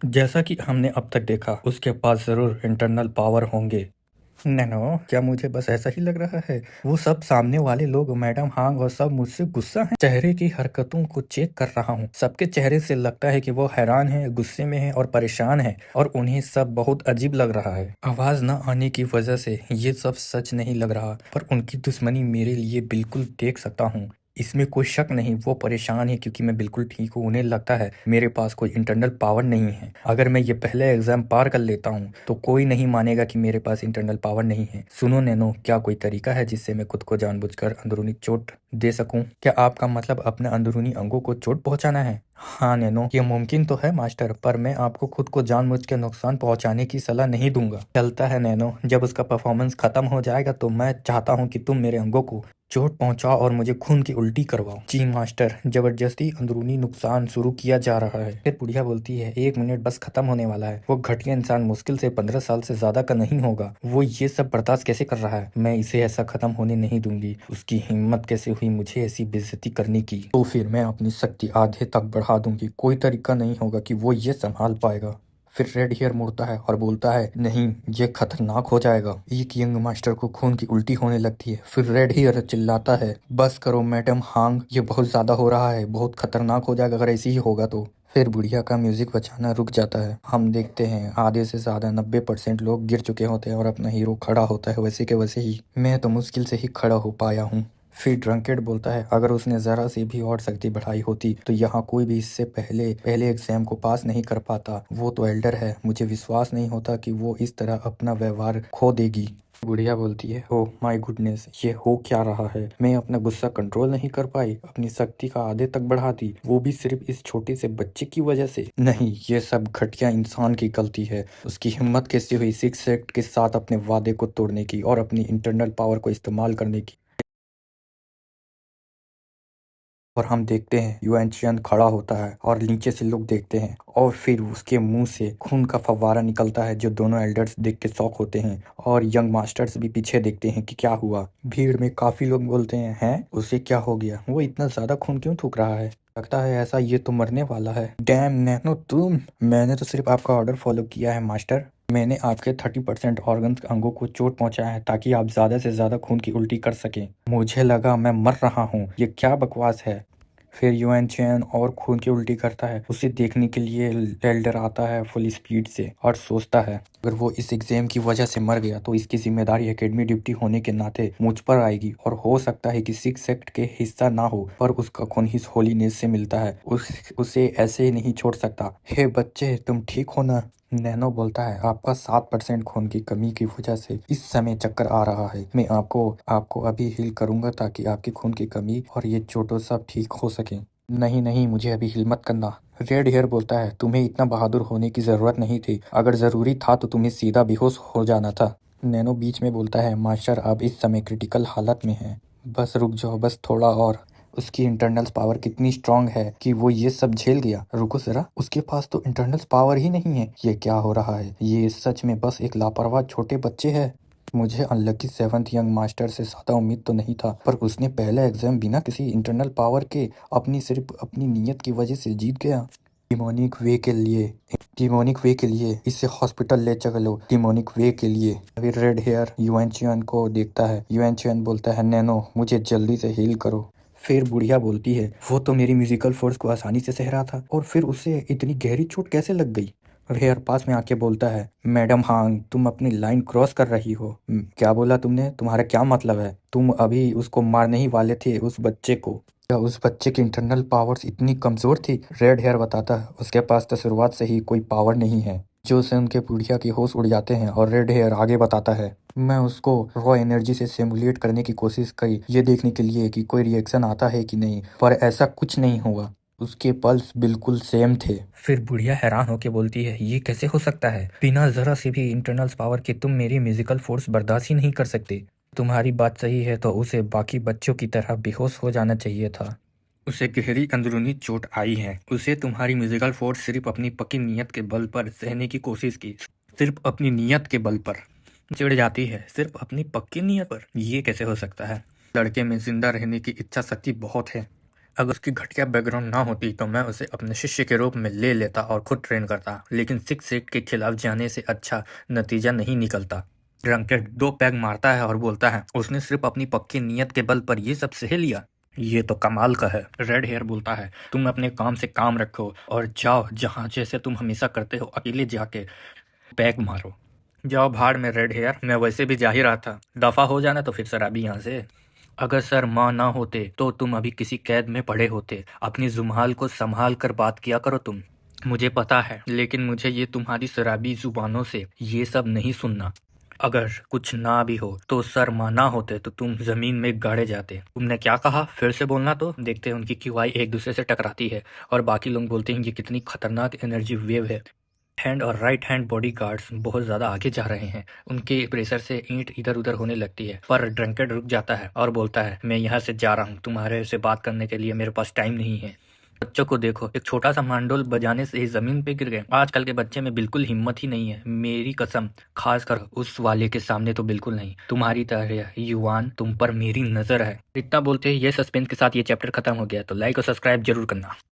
जैसा कि हमने अब तक देखा, उसके पास ज़रूर इंटरनल पावर होंगे। नैनो, क्या मुझे बस ऐसा ही लग रहा है? वो सब सामने वाले लोग, मैडम हांग और सब मुझसे गुस्सा हैं। चेहरे की हरकतों को चेक कर रहा हूँ। सबके चेहरे से लगता है कि वो हैरान है, गुस्से में है और परेशान है, और उन्हें सब बहुत अजीब लग रहा है। आवाज न आने की वजह से ये सब सच नहीं लग रहा, पर उनकी दुश्मनी मेरे लिए बिल्कुल देख सकता हूँ। इसमें कोई शक नहीं, वो परेशान है क्योंकि मैं बिल्कुल ठीक हूँ। उन्हें लगता है मेरे पास कोई इंटरनल पावर नहीं है। अगर मैं ये पहले एग्जाम पार कर लेता हूँ तो कोई नहीं मानेगा कि मेरे पास इंटरनल पावर नहीं है। सुनो नैनो, क्या कोई तरीका है जिससे मैं खुद को जानबूझकर अंदरूनी चोट दे सकूं? क्या आपका मतलब अपने अंदरूनी अंगों को चोट पहुंचाना है? हाँ नैनो, ये मुमकिन तो है मास्टर, पर मैं आपको खुद को जानबूझ के नुकसान पहुंचाने की सलाह नहीं दूंगा। चलता है नैनो, जब उसका परफॉर्मेंस खत्म हो जाएगा तो मैं चाहता हूँ कि तुम मेरे अंगों को चोट पहुंचाओ और मुझे खून की उल्टी करवाओ। जी मास्टर। जबरदस्ती अंदरूनी नुकसान शुरू किया जा रहा है। फिर बुढ़िया बोलती है, 1 मिनट बस खत्म होने वाला है। वो घटिया इंसान मुश्किल से 15 साल से ज्यादा का नहीं होगा। वो ये सब बर्दाश्त कैसे कर रहा है? मैं इसे ऐसा खत्म होने नहीं दूंगी। उसकी हिम्मत कैसे हुई मुझे ऐसी बेइज्जती करने की? तो फिर मैं अपनी शक्ति आधे तक बढ़ा दूंगी। कोई तरीका नहीं होगा कि वो ये संभाल पाएगा। फिर रेड हेयर मुड़ता है और बोलता है, नहीं, ये खतरनाक हो जाएगा। एक यंग मास्टर को खून की उल्टी होने लगती है। फिर रेड हेयर चिल्लाता है, बस करो मैडम हांग, ये बहुत ज्यादा हो रहा है, बहुत खतरनाक हो जाएगा अगर ऐसे ही होगा तो। फिर बुढ़िया का म्यूजिक बजाना रुक जाता है। हम देखते हैं आधे से ज्यादा 90% लोग गिर चुके होते हैं और अपना हीरो खड़ा होता है वैसे के वैसे ही। मैं तो मुश्किल से ही खड़ा हो पाया हूँ। फिर ड्रंकेड बोलता है, अगर उसने जरा सी भी और शक्ति बढ़ाई होती तो यहाँ कोई भी इससे पहले पहले एग्जाम को पास नहीं कर पाता। वो तो एल्डर है, मुझे विश्वास नहीं होता कि वो इस तरह अपना व्यवहार खो देगी। बुढ़िया बोलती है, ओह माय गुडनेस, ये हो क्या रहा है? मैं अपना गुस्सा कंट्रोल नहीं कर पाई, अपनी शक्ति का आधे तक बढ़ा दी, वो भी सिर्फ इस छोटे से बच्चे की वजह से। नहीं, ये सब घटिया इंसान की गलती है। उसकी हिम्मत कैसे हुई सिक्स एक्ट के साथ अपने वादे को तोड़ने की और अपनी इंटरनल पावर को इस्तेमाल करने की? और हम देखते हैं युएनचियन खड़ा होता है और नीचे से लोग देखते हैं, और फिर उसके मुंह से खून का फव्वारा निकलता है, जो दोनों एल्डर्स देख के शॉक होते हैं और यंग मास्टर्स भी पीछे देखते हैं कि क्या हुआ। भीड़ में काफी लोग बोलते हैं उसे क्या हो गया, वो इतना ज्यादा खून क्यों थूक रहा है? लगता है ऐसा ये तो मरने वाला है। डैम नैनो तुम! मैंने तो सिर्फ आपका ऑर्डर फॉलो किया है मास्टर। मैंने आपके 30% ऑर्गन्स अंगों को चोट पहुंचाया है ताकि आप ज्यादा से ज्यादा खून की उल्टी कर सकें। मुझे लगा मैं मर रहा हूँ, ये क्या बकवास है? फिर युएन चैन और खून की उल्टी करता है। उसे देखने के लिए एल्डर आता है फुल स्पीड से और सोचता है, अगर वो इस एग्जाम की वजह से मर गया तो इसकी जिम्मेदारी एकेडमी ड्यूटी होने के नाते मुझ पर आएगी, और हो सकता है कि सिक्स सेक्ट के हिस्सा ना हो पर उसका खून हिस होलीनेस से मिलता है। उसे ऐसे ही नहीं छोड़ सकता। हे बच्चे, तुम ठीक हो ना? नैनो बोलता है, आपका 7% खून की कमी की वजह से इस समय चक्कर आ रहा है। मैं आपको आपको अभी हील करूंगा ताकि आपकी खून की कमी और ये चोटों सब ठीक हो सके। नहीं नहीं, मुझे अभी हील मत करना। रेड हेयर बोलता है, तुम्हें इतना बहादुर होने की जरूरत नहीं थी। अगर जरूरी था तो तुम्हें सीधा बेहोश हो जाना था। नैनो बीच में बोलता है, मास्टर आप इस समय क्रिटिकल हालत में हैं, बस रुक जाओ, बस थोड़ा और। उसकी इंटरनल पावर कितनी स्ट्रांग है कि वो ये सब झेल गया? रुको जरा, उसके पास तो इंटरनल पावर ही नहीं है। ये क्या हो रहा है? ये सच में बस एक लापरवाह छोटे बच्चे है। मुझे अनलकी सेवंथ यंग मास्टर से ज्यादा उम्मीद तो नहीं था, पर उसने पहला एग्जाम बिना किसी इंटरनल पावर के सिर्फ अपनी नीयत की वजह से जीत गया। डिमोनिक वे के लिए, डिमोनिक वे के लिए इसे हॉस्पिटल ले चलो, डिमोनिक वे के लिए। अभी रेड हेयर युएनचियन को देखता है। युएनचियन बोलता है, नैनो मुझे जल्दी से हील करो। फिर बुढ़िया बोलती है, वो तो मेरी म्यूजिकल फोर्स को आसानी से सह रहा था, और फिर उसे इतनी गहरी चोट कैसे लग गई? हेयर पास में आके बोलता है, मैडम हांग तुम अपनी लाइन क्रॉस कर रही हो। क्या बोला तुमने? तुम्हारा क्या मतलब है? तुम अभी उसको मारने ही वाले थे, उस बच्चे को। क्या उस बच्चे की इंटरनल पावर्स इतनी कमजोर थी? रेड हेयर बताता है, उसके पास तो शुरुआत से ही कोई पावर नहीं है। जो से उनके बुढ़िया के होश उड़ जाते हैं, और रेड हेयर आगे बताता है, मैं उसको रॉ एनर्जी से सिमुलेट करने की कोशिश करी, ये देखने के लिए कि कोई रिएक्शन आता है कि नहीं, पर ऐसा कुछ नहीं हुआ। उसके पल्स बिल्कुल सेम थे। फिर बुढ़िया हैरान होकर बोलती है, ये कैसे हो सकता है? बिना जरा से भी इंटरनल पावर के तुम मेरी म्यूजिकल फोर्स बर्दाश्त ही नहीं कर सकते। तुम्हारी बात सही है, तो उसे बाकी बच्चों की तरह बेहोश हो जाना चाहिए था। उसे गहरी अंदरूनी चोट आई है। उसे तुम्हारी म्यूजिकल फोर्स सिर्फ अपनी पक्की नीयत के बल पर सहने की कोशिश की, सिर्फ अपनी नीयत के बल पर चिढ़ जाती है, सिर्फ अपनी पक्की नीयत पर। ये कैसे हो सकता है? लड़के में जिंदा रहने की इच्छा शक्ति बहुत है, अगर उसकी घटिया बैकग्राउंड ना होती तो मैं उसे अपने शिष्य के रूप में ले लेता और खुद ट्रेन करता, लेकिन सिक्स सीट के खिलाफ जाने से अच्छा नतीजा नहीं निकलता। ड्रंकेड 2 पैग मारता है और बोलता है, उसने सिर्फ अपनी पक्की नीयत के बल पर ये सब सह लिया। ये तो कमाल का है। रेड हेयर बोलता है, तुम अपने काम से काम रखो और जाओ जहाँ जैसे तुम हमेशा करते हो, अकेले जाके पैग मारो। जाओ भाड़ में रेड हेयर, मैं वैसे भी जा ही रहा था। दफा हो जाना तो फिर शराबी यहाँ से। अगर सर माँ ना होते तो तुम अभी किसी कैद में पड़े होते। अपनी जुम्हाल को संभाल कर बात किया करो तुम। मुझे पता है, लेकिन मुझे ये तुम्हारी शराबी जुबानों से ये सब नहीं सुनना। अगर कुछ ना भी हो तो सर माँ ना होते तो तुम जमीन में गाड़े जाते। तुमने क्या कहा, फिर से बोलना। तो देखते हैं उनकी क्यूआई एक दूसरे से टकराती है और बाकी लोग बोलते हैं ये कितनी खतरनाक एनर्जी वेव है। हैंड और राइट हैंड बॉडीगार्ड्स बहुत ज़्यादा आगे जा रहे हैं। उनके प्रेशर से ईंट इधर उधर होने लगती है, पर ड्रंकेड रुक जाता है और बोलता है, मैं यहाँ से जा रहा हूँ, तुम्हारे से बात करने के लिए मेरे पास टाइम नहीं है। बच्चों को देखो, एक छोटा सा मांडोल बजाने से ही जमीन पे गिर गए। आजकल के बच्चे में बिल्कुल हिम्मत ही नहीं है, मेरी कसम। खासकर उस वाले के सामने तो बिल्कुल नहीं। तुम्हारी तरह युवान, तुम पर मेरी नजर है। इतना बोलते ही ये सस्पेंस के साथ ये चैप्टर खत्म हो गया। तो लाइक और सब्सक्राइब जरूर करना।